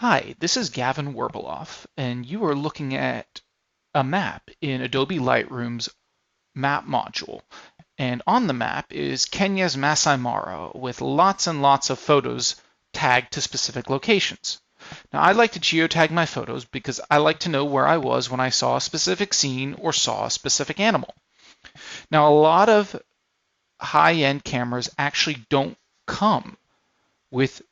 Hi, this is Gavin Werbeloff, and you are looking at a map in Adobe Lightroom's map module. And on the map is Kenya's Masai Mara with lots and lots of photos tagged to specific locations. Now, I like to geotag my photos because I like to know where I was when I saw a specific scene or saw a specific animal. Now, a lot of high-end cameras actually don't come with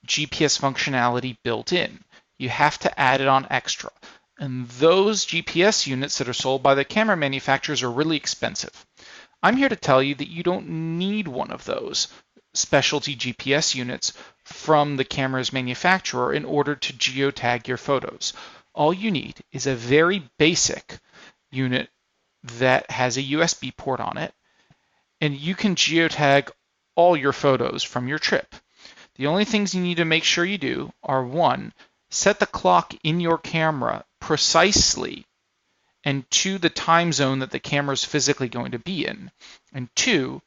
GPS functionality built in. You have to add it on extra. And those GPS units that are sold by the camera manufacturers are really expensive. I'm here to tell you that you don't need one of those specialty GPS units from the camera's manufacturer in order to geotag your photos. All you need is a very basic unit that has a USB port on it, and you can geotag all your photos from your trip. The only things you need to make sure you do are: one, set the clock in your camera precisely, and two, the time zone that the camera is physically going to be in, and two,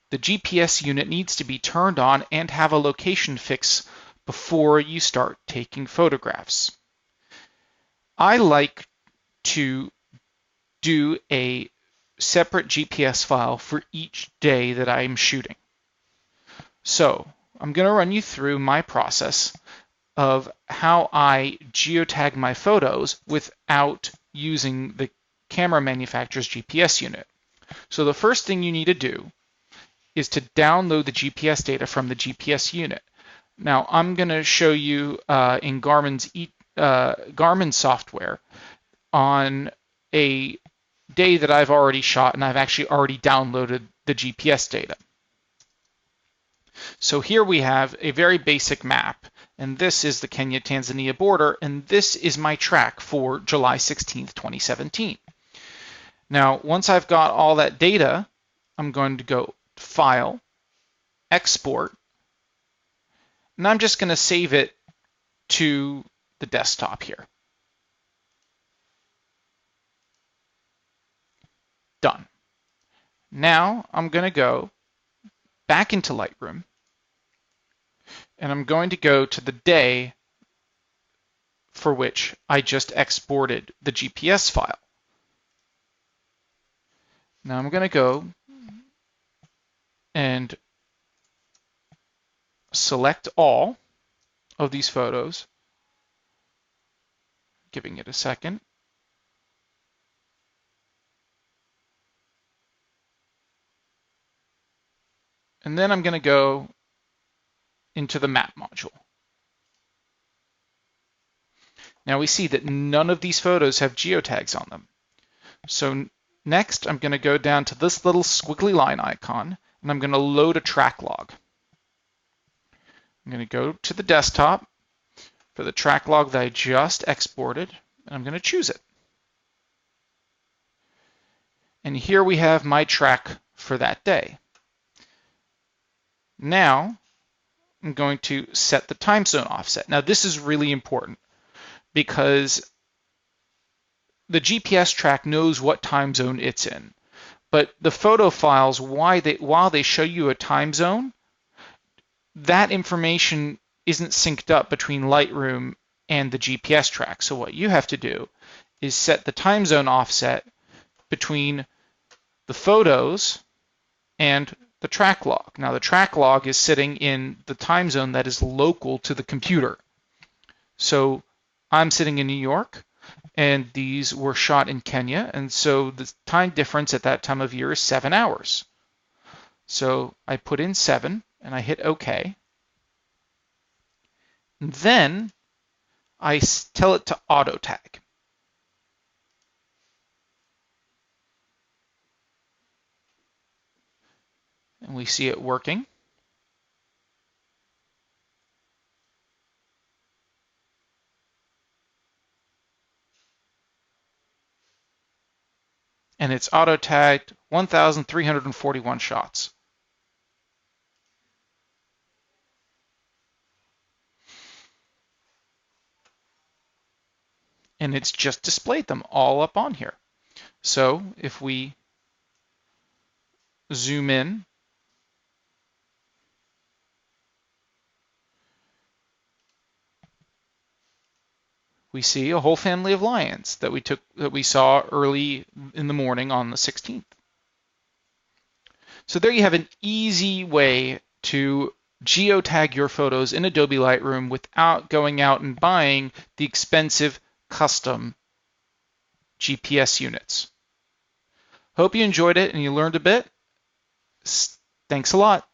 the GPS unit needs to be turned on and have a location fix before you start taking photographs. I like to do a separate GPS file for each day that I'm shooting. So I'm going to run you through my process of how I geotag my photos without using the camera manufacturer's GPS unit. So the first thing you need to do is to download the GPS data from the GPS unit. Now I'm going to show you in Garmin software on a day that I've already shot, and I've actually already downloaded the GPS data. So here we have a very basic map, and this is the Kenya-Tanzania border, and this is my track for July 16th, 2017. Now, once I've got all that data, I'm going to go File, Export, and I'm just going to save it to the desktop here. Done. Now I'm going to go back into Lightroom, and I'm going to go to the day for which I just exported the GPS file. Now I'm going to go and select all of these photos, giving it a second. And then I'm going to go into the map module. Now we see that none of these photos have geotags on them. So next I'm going to go down to this little squiggly line icon, and I'm going to load a track log. I'm going to go to the desktop for the track log that I just exported, and I'm going to choose it. And here we have my track for that day. Now I'm going to set the time zone offset. Now this is really important because the GPS track knows what time zone it's in. But the photo files, while they show you a time zone, that information isn't synced up between Lightroom and the GPS track. So what you have to do is set the time zone offset between the photos and the track log. Now the track log is sitting in the time zone that is local to the computer. So I'm sitting in New York, and these were shot in Kenya, and so the time difference at that time of year is 7 hours. So I put in 7 and I hit OK. And then I tell it to auto tag. And we see it working. And it's auto tagged 1,341 shots. And it's just displayed them all up on here. So if we zoom in, we see a whole family of lions that we saw early in the morning on the 16th. So there you have an easy way to geotag your photos in Adobe Lightroom without going out and buying the expensive custom GPS units. Hope you enjoyed it and you learned a bit. Thanks a lot.